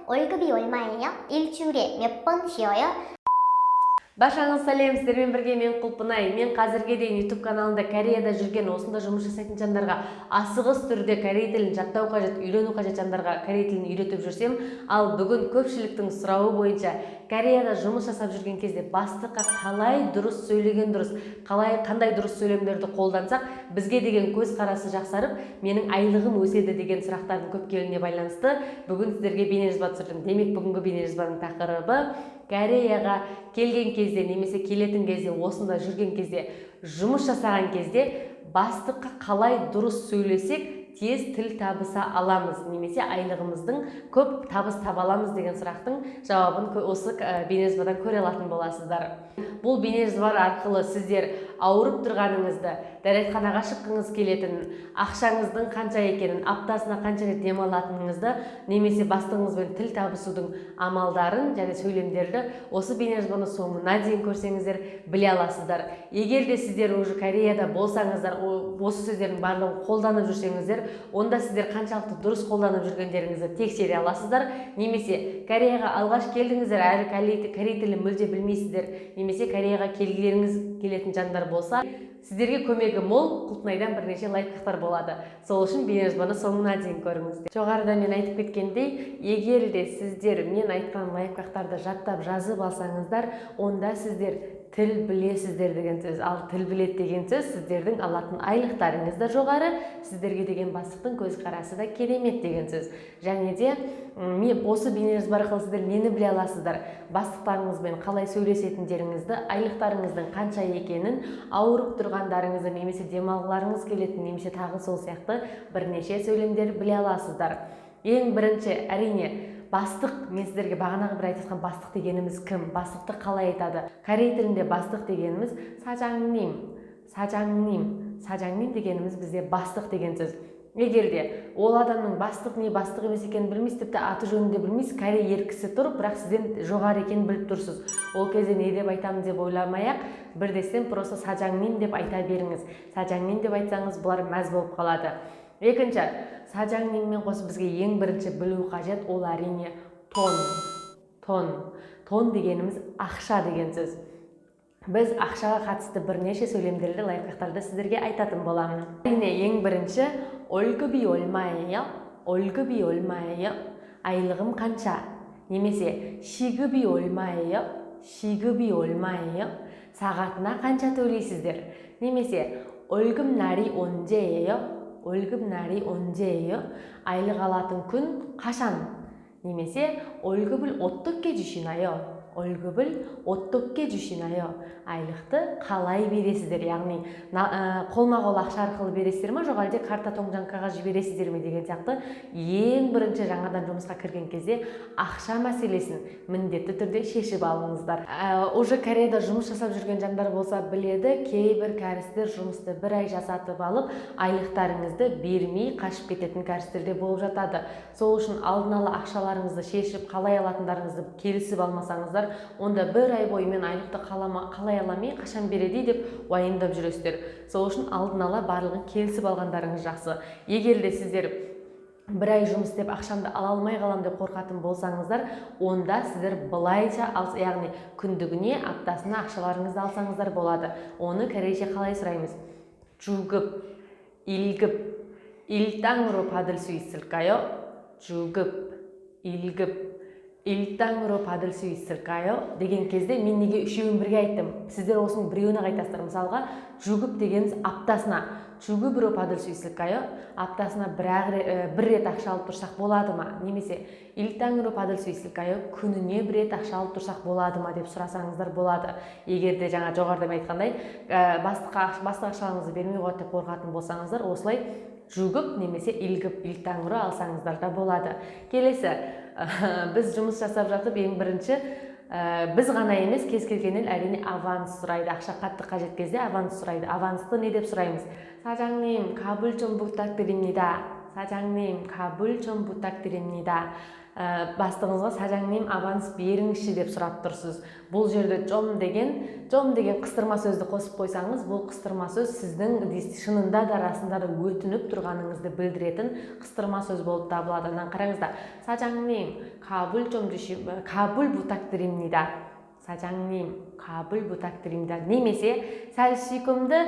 월급이 얼마예요? 일주일에 몇 번 쉬어요? Баршаңыз сәлем, сіздермен бірге мен Құлпынай. Мен қазірге дейін YouTube каналында Кореяда жүрген, осында жұмыс жасайтын жандарға асығыс түрде корей тілін жаттау қажет, үйрену қажет жандарға корей тілін үйретіп жүрсем, ал бүгін көпшіліктің сұрауы бойынша Кореяда жұмыс жасап жүрген кезде бастыққа қалай дұрыс сөйлеген дұрыс, қандай дұрыс сөйлемдерді қолдансақ, бізге деген көзқарасы жақсарып, менің айлығым өседі деген сұрақтардың көп келуіне байланысты бүгін сіздерге бейнежазба түсірдім. Демек, бүгінгі бейнежазбаның тақырыбы Кореяға келген кезде немесе келетін кезде, осында жүрген кезде, жұмыс жасаған кезде бастыққа қалай дұрыс сөйлесек тез тіл табыса аламыз, немесе айлығымыздың көп табыс таба аламыз деген сұрақтың жауабын осы бейнежазбадан көре алатын боласыздар. Бұл бейнежазбалар арқылы сіздер ауырып тұрғаныңызды, дәретханаға шыққыңыз келетінін, ақшаңыздың қанша екенін, аптасына қанша рет демалатыныңызды, немесе бастығыңызбен тіл табысудың амалдарын және сөйлемдерді осы бейнежазбаны соңына дейін көрсеңіздер біле аласыздар. Егер де сіздер уже Кореяда болсаңыздар, осы сөздердің барлығын қолданып жүрсеңіздер, онда сіздер қаншалықты дұрыс қолданып жүргендеріңізді тексере аласыздар. Немесе Кореяға алғаш келдіңіздер, әрі корей тілін мүлде білмейсіздер, немесе Кореяға келгілеріңіз келетін жандар болса, сіздерге көмегі мол Құлпынайдан бірнеше лайфхактар болады. Сол үшін бейнежазбаны соңына дейін көріңіздер. Жоғарыда мен айтып кеткендей, егер де сіздер мен айтқан лайфхактарды жаттап жазып алсаңыздар, онда сіздер тіл білесіздер деген сөз. Ал тіл білет деген сөз сіздердің алатын айлықтарыңыз да жоғары, сіздерге деген бастықтың көзқарасы да керемет деген сөз. Және де осы бейнежазба арқылы сіздер нені біле аласыздар? Бастықтарыңызбен қалай сөйлесетіндеріңізді, айлықтарыңыздың қанша екенін, ауырып тұрғандарыңызды, немесе демалғыларыңыз келетін, немесе тағы сол сияқты бірнеше сөйлемдер біле аласыздар. Ең бірінші, әрине, бастық, мен сіздерге бағанағы бір айтқан бастық дегеніміз кім? Бастықты қалай айтады? Корей тілінде бастық дегеніміз сажаңним дегеніміз бізде бастық деген сөз. Егер де ол адамның бастық не бастық емес екенін білмейсіз, тіпті аты жөнінде білмейсіз, корей еркісі тұрып, бірақ сізден жоғары екенін біліп тұрсыз. Ол кезде не деп айтамын деп ойламай-ақ, бірден просто сажаңним деп айта беріңіз. Сажаңним деп айтсаңыз, бұлар мәз болып қалады. Екінші, сажаңниммен қосып бізге ең бірінші білу қажет, ол әрине тон дегеніміз ақша деген сөз. Біз ақшаға қатысты бірнеше сөйлемдерді, лайфхактарды сіздерге айтатын боламын. Әрине, ең бірінші, 월급이 얼마예요? Айлығым қанша? Немесе 시급이 얼마예요? Сағатына қанша төлейсіздер? Немесе 월급날이 언제예요? Айлық алатын күн қашан? Немесе 월급을 어떻게 주시나요? Айлықты қалай бересіздер? Яғни қолма-қол ақша арқылы бересіздер ме, жоқ әлде карта тоңжанкаға жібересіздер ме деген сияқты ең бірінші жаңадан жұмысқа кірген кезде ақша мәселесін міндетті түрде шешіп алыңыздар. Уже Кореяда жұмыс жасап жүрген жандар болса біледі, кейбір кәрістер жұмысты бір ай жасатып алып, айлықтарыңызды бермей қашып кететін кәрістер де болып жатады. Сол үшін алдын ала ақшаларыңызды шешіп, қалай алатындарыңызды келісіп алмасаңыздар, онда бір ай бойы мен айлықты қалай аламай, қашан береді деп уайымдап жүресіздер. Сол үшін алдын ала барлығын келісіп алғандарыңыз жақсы. Егер де сіздер бір ай жұмыс істеп ақшамды ала алмай қалам деп қорқатын болсаңыздар, онда сіздер былайша, яғни күндігіне, аптасына ақшаларыңызды алсаңыздар болады. Оны корейше қалай сұраймыз? 주급, 일급, 일당으로 받을 수 있을까요? 일당으로 받을 수 있을까요? деген кезде мен неге үшеуін бірге айттым? Сіздер осының біреуіне айтасыздар. Мысалға, 주급 дегеніміз аптасына. 주급으로 받을 수 있을까요? Аптасына бір рет ақша алып тұрсақ болады ма? Немесе 일당으로 받을 수 있을까요? Күніне бір рет ақша алып тұрсақ болады ма деп сұрасаңыздар болады. Егер де жаңа жоғарыда айтқандай, бастық ақшаларыңызды бермей қойды деп қорқатын болсаңыздар, осылай 주급 немесе 일당으로 алсаңыздар да болады. Келесі, біз жұмыс жасап жатып, ең бірінші, біз ғана емес, кез келген ел әрине аванс сұрайды. Ақша қатты қажет кезде аванс сұрайды. Авансты не деп сұраймыз? 사장님, 갑을 좀 부탁드립니다. бастығыңызға сажаңнем аванс беріңізші деп сұрап тұрсыз. Бұл жерде жом деген қыстырма сөзді қосып қойсаңыз, бұл қыстырма сөз сіздің шынында да расында да өтініп тұрғаныңызды білдіретін қыстырма сөз болып табылады. Анан қараңыздар, сажаңнем кабул бутакт드립니다. Сажаңнем кабул бутакт드립니다. Немесе сәл сүйкімді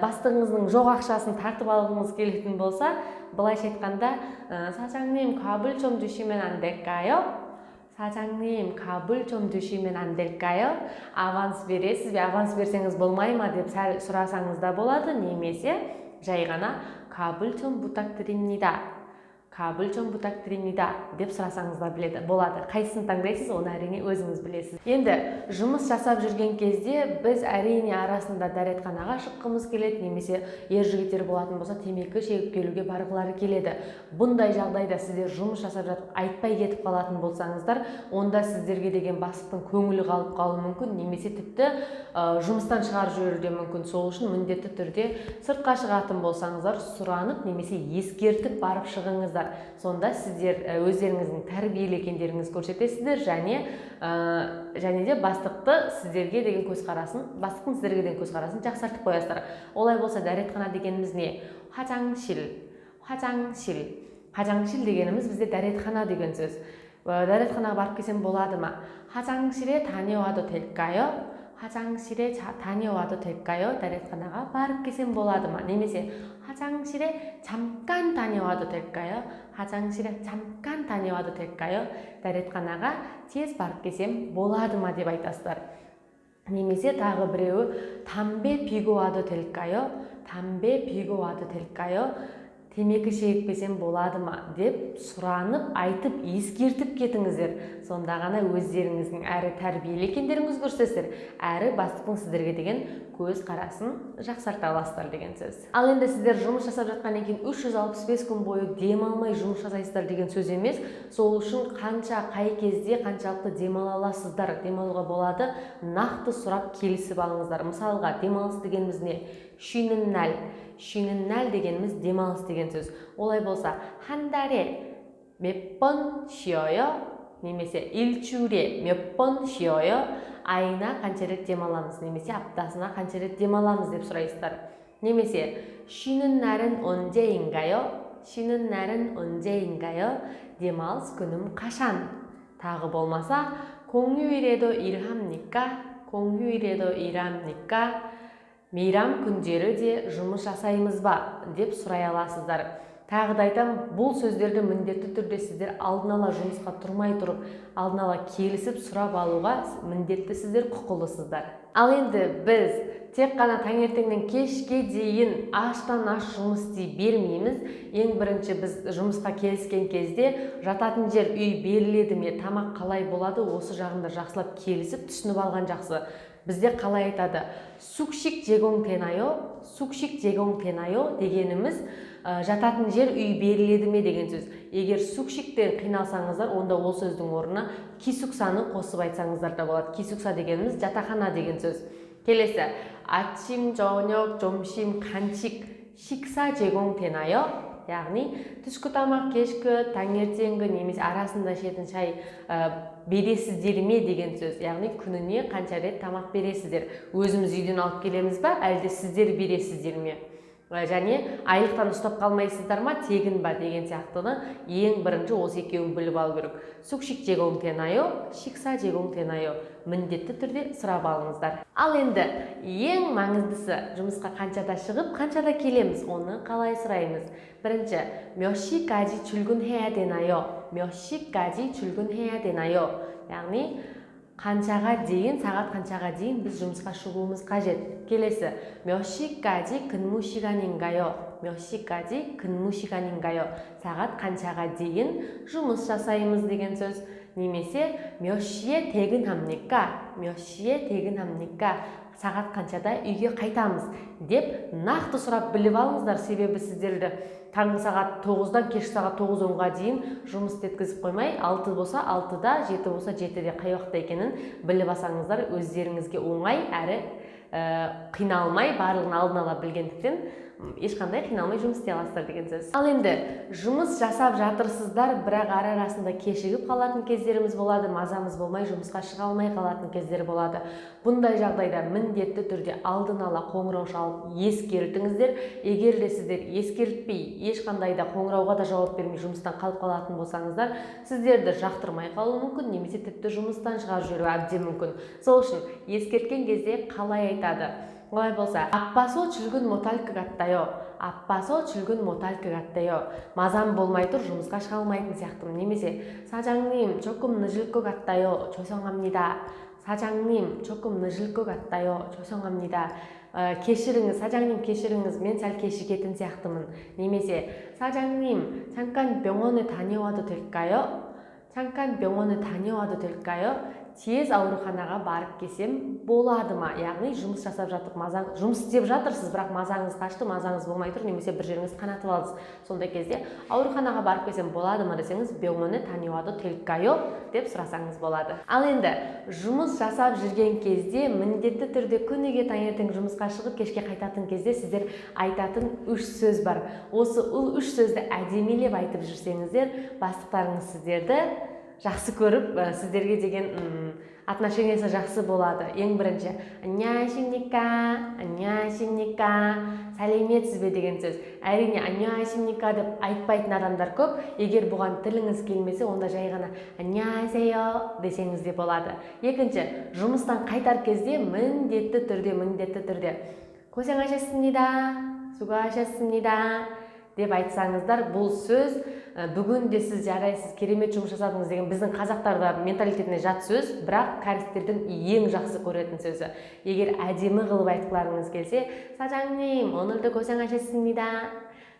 бастығыңыздың жоқ ақшасын тартып алғыңыз келетін болса, былайша айтқанда 사장님 kabul 좀 주시면 안 될까요? 사장님 kabul 좀 주시면 안 될까요? Аванс бересіз бе? Аванс берсеңіз болмай ма деп сәл сұрасаңыз да болады. Немесе жай ғана kabul 좀 부탁드립니다. kabul 좀 부탁드립니다 деп сұрасаңыз да болады. Қайсысын таңдайсыз, оны әрине өзіңіз білесіз. Енді жұмыс жасап жүрген кезде біз әрине арасында дәретханаға шыққымыз келеді, немесе ер жігіттер болатын болса темекі шегіп келуге барғылары келеді. Бұндай жағдайда сіздер жұмыс жасап жатып айтпай кетіп қалатын болсаңыздар, онда сіздерге деген бастықтың көңілі қалып қалуы мүмкін, немесе тіпті жұмыстан шығарып жіберуі де мүмкін. Сол үшін міндетті түрде сыртқа шығатын болсаңыздар, сұранып немесе ескертіп барып шығыңыздар. Сонда сіздер өздеріңіздің тәрбиелі екендеріңізді көрсетесіздер, және де бастықтың сіздерге деген көзқарасын жақсартып қоясыздар. Олай болса дәретхана дегеніміз не? 화장실 дегеніміз бізде дәретхана деген сөз. дәретханаға барып келсем болады ма? 화장실에 다녀와도 될까요? 화장실에 다녀와도 될까요? дәретханаға барып келсем болады ма? Немесе 화장실에 잠깐 다녀와도 될까요? 화장실에 잠깐 다녀와도 될까요? дәретханаға тез барып келсем болады ма деп айтасыздар. Немесе тағы біреуі 담배 피고 와도 될까요? 담배 피고 와도 될까요? темекі шегіп келсем болады ма деп сұранып, айтып, ескертіп кетіңіздер. Сонда ғана өздеріңіздің әрі тәрбиелі екендеріңізді көрсетесіздер, әрі бастықтың сіздерге деген көз қарасын жақсарта аласыздар деген сөз. Ал енді сіздер жұмыс жасап жатқаннан кейін 365 күн бойы демалмай жұмыс жасайсыздар деген сөз емес. Сол үшін қанша, қай кезде, қаншалықты демала аласыздар, демалуға болады, нақты сұрап келісіп алыңыздар. Мысалға, демалыс дегеніміз не? 쉬는 날 дегеніміз демалыс деген сөз. Олай болса, 한 달에 몇 번 쉬어요? немесе 일주일에 몇 번 쉬어요? айына қанша рет демаламыз, немесе аптасына қанша рет демаламыз деп сұрайсыздар. Немесе 쉬는 날은 언제인가요? 쉬는 날은 언제인가요? демалыс күнім қашан? тағы болмаса, 공휴일에도 일합니까? 공휴일에도 일합니까? мейрам күндері де жұмыс жасаймыз ба деп сұрай аласыздар. Тағы да айтам, бұл сөздерді міндетті түрде сіздер алдын ала жұмысқа тұрмай тұрып, алдын ала келісіп сұрап алуға міндетті сіздер құқылысыздар. Ал енді біз тек қана таңертеңнен кешке дейін аштан аш жұмыс істей бермейміз. Ең бірінші біз жұмысқа келіскен кезде жататын жер үй беріледі ме, тамақ қалай болады, осы жағында жақсылап келісіп түсініп алған жақсы. Бізде қалай айтады? Сукшик 제공되나요? Сукшик 제공되나요? дегеніміз жататын жер үй беріледі ме деген сөз. Егер сукшиктен қиналсаңыздар, онда ол сөздің орнына кисуксаны қосып айтсаңыздар да болады. Кисукса дегеніміз жатақхана деген сөз. Келесі, 아침, 저녁, 점심, 간식, 식사 제공되나요? яғни түскі тамақ, кешкі, таңертеңгі немесе арасында ішетін шай бересіздер ме деген сөз. Яғни күніне қанша рет тамақ бересіздер? Өзіміз үйден алып келеміз ба, әлде сіздер бересіздер ме? Және айлықтан ұстап қалмайсыздар ма, тегін ба деген сияқтыны ең бірінші осы екеуін біліп алу керек. Сукшик 제공되나요? 식사 제공되나요? міндетті түрде сұрап алыңыздар. Ал енді ең маңыздысы, жұмысқа қаншада шығып, қаншада келеміз, оны қалай сұраймыз? Бірінші, 몇 시까지 출근해야 되나요? 몇 시까지 출근해야 되나요? яғни қаншаға дейін, сағат қаншаға дейін біз жұмысқа шығуымыз қажет. Келесі, 몇 시까지 근무 시간인가요? 몇 시까지 근무 시간인가요? сағат қаншаға дейін жұмыс жасаймыз деген сөз. немесе 몇 시에 퇴근합니까? 몇 시에 퇴근합니까? сағат қаншада үйге қайтамыз деп нақты сұрап біліп алыңыздар. Себебі сіздерді таңғы сағат 9-дан кешкі сағат 9-10-ға дейін жұмыс істеткізіп қоймай, 6 болса 6-да, 7 болса 7-де қай уақытта екенін біліп алсаңыздар, өздеріңізге оңай әрі қиналмай барлығын алдын ала білгендіктен ешқандай қиналмай жұмыс істей аласыздар деген сөз. Ал енді жұмыс жасап жатырсыздар, бірақ арасында кешігіп қалатын кездеріміз болады, мазамыз болмай жұмысқа шыға алмай қалатын кездер болады. Бұндай жағдайда міндетті түрде алдын ала қоңырау шалып ескертіңіздер. Егер де сіздер ескертпей, ешқандай да қоңырауға да жауап бермей жұмыстан қалып қалатын болсаңыздар, сіздерді жақтырмай қалуы мүмкін, немесе тіпті жұмыстан шығарып жіберуі әбден мүмкін. Сол үшін ескерткен кезде қалай айтады? Олай болса, аппасо чүлгін моталькі қаттайо, аппасо чүлгін моталькі қаттайо. Мазам болмай тұр, жұмысқа шыға алмайтын сияқтымын. Немесе, 사장님, 조금 늦을 것 같아요. 죄송합니다. 사장님, 조금 늦을 것 같아요. 죄송합니다. кешіріңіз, 사장님 кешіріңіз, мен сәл кешігетін сияқтымын. Немесе, 사장님, 잠깐 병원에 다녀와도 될까요? 잠깐 병원에 다녀와도 될까요? тез ауруханаға барып келсем болады ма? Яғни жұмыс жасап жатып, жұмыс істеп жатырсыз, бірақ мазаңыз қашты, мазаңыз болмай тұр, немесе бір жеріңіз қанатып алдыңыз. Сондай кезде ауруханаға барып келсем болады ма десеңіз, 병원에 다녀와도 될까요? деп сұрасаңыз болады. Ал енді жұмыс жасап жүрген кезде міндетті түрде күніге таңертең жұмысқа шығып, кешке қайтатын кезде сіздер айтатын 3 сөз бар. Осы 3 сөзді әдемілеп айтып жүрсеңіздер, бастықтарыңыз сіздерді жақсы көріп, сіздерге деген отношениясы жақсы болады. Ең бірінші, 안녕하십니까, 안녕하십니까, сәлеметсіз бе деген сөз. Әрине, 안녕하십니까 деп айтпайтын адамдар көп. Егер бұған тіліңіз келмесе, онда жай ғана 안녕하세요 десеңіз де болады. Екінші, жұмыстан қайтар кезде міндетті түрде 고생하셨습니다, 수고하셨습니다 деп айтсаңыздар, бұл сөз бүгін де сіз жарайсыз, керемет жұмыс жасадыңыз деген біздің қазақтарда менталитетіне жат сөз, бірақ кәрістердің ең жақсы көретін сөзі. Егер әдемі қылып айтқыларыңыз келсе, 사장님, 오늘도 고생하셨습니다.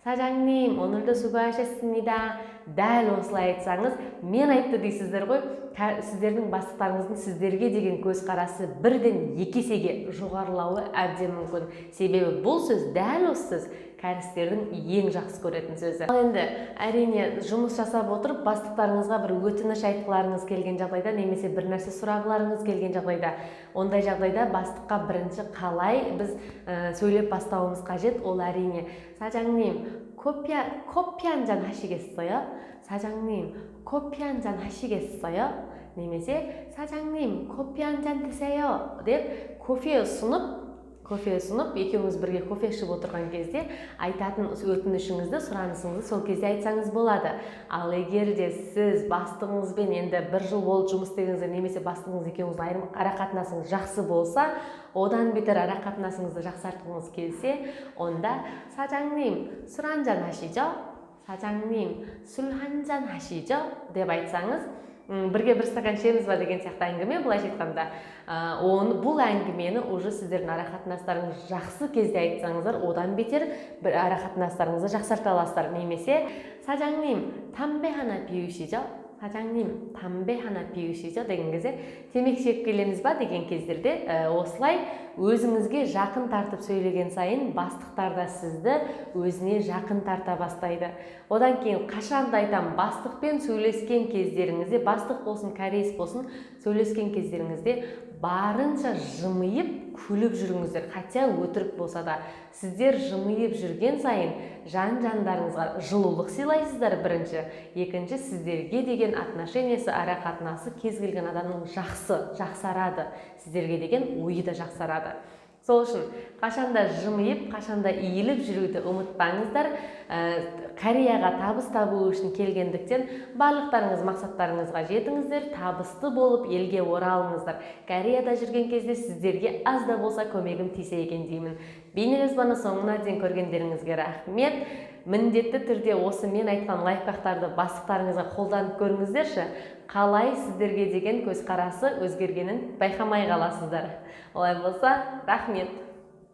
사장님, 오늘도 수고하셨습니다. Дәл осылай айтсаңыз, мен айтты дейсіздер ғой, сіздердің бастықтарыңыздың сіздерге деген көзқарасы бірден 2 есеге жоғарылауы әбден мүмкін. Себебі бұл сөз, дәл осы сөз кәрістердің ең жақсы көретін сөзі. Ал енді әрине жұмыс жасап отырып, бастықтарыңызға бір өтініш айтқыларыңыз келген жағдайда, немесе бір нәрсе сұрағыларыңыз келген жағдайда, ондай жағдайда бастыққа бірінші қалай біз сөйлеп бастауымыз қажет? Ол әрине, 사장님, 커피 한 잔 하시겠어요? 사장님, 커피 한 잔 하시겠어요? немесе 사장님, 커피 한 잔 드세요 деп кофе ұсынып, екеуіңіз бірге кофе ішіп отырған кезде айтатын өтінішіңізді, сұранысыңызды сол кезде айтсаңыз болады. Ал егер де сіз бастығыңызбен енді 1 жыл болып жұмыс істедіңіздер, немесе бастығыңыз екеуіңіздің арақатынасыңыз жақсы болса, одан бетер арақатынасыңызды жақсартқыңыз келсе, онда 사장님, 술 한잔 하시죠? 사장님, 술 한잔 하시죠? деп айтсаңыз, бірге бір стакан ішеміз ба деген сияқты әңгіме, былайша айтқанда, бұл әңгімені уже сіздердің арақатынастарыңыз жақсы кезде айтсаңыздар, одан бетер бір арақатынастарыңызды жақсарта аласыздар. Немесе, 사장님, 담배 하나 피우시죠? 사장님, 담배 하나 피우시죠? деген кезде, темекі шегіп келеміз ба деген кездерде, осылай өзіңізге жақын тартып сөйлеген сайын бастықтар да сізді өзіне жақын тарта бастайды. Одан кейін қашанда айтам, бастықпен сөйлескен кездеріңізде, бастық болсын, кореец болсын, сөйлескен кездеріңізде барынша жымиып күліп жүріңіздер. Хотя өтірік болса да, сіздер жымиып жүрген сайын жан-жандарыңызға жылулық сыйлайсыздар бірінші. Екінші, сіздерге деген отношениясы, арақатынасы кез келген адамның жақсарады. Сіздерге деген ойы да жақсарады. Сол үшін қашанда жымиып, қашанда иіліп жүруді ұмытпаңыздар. Кореяға табыс табу үшін келгендіктен барлықтарыңыз мақсаттарыңызға жетіңіздер, табысты болып елге оралыңыздар. Кореяда жүрген кезде сіздерге аз да болса көмегім тисе екен деймін. Бейнежазбаны соңына дейін көргендеріңізге рахмет. Міндетті түрде осы мен айтқан лайфхактарды бастықтарыңызға қолданып көріңіздерші. Қалай сіздерге деген көзқарасы өзгергенін байқамай қаласыздар. Олай болса, рахмет.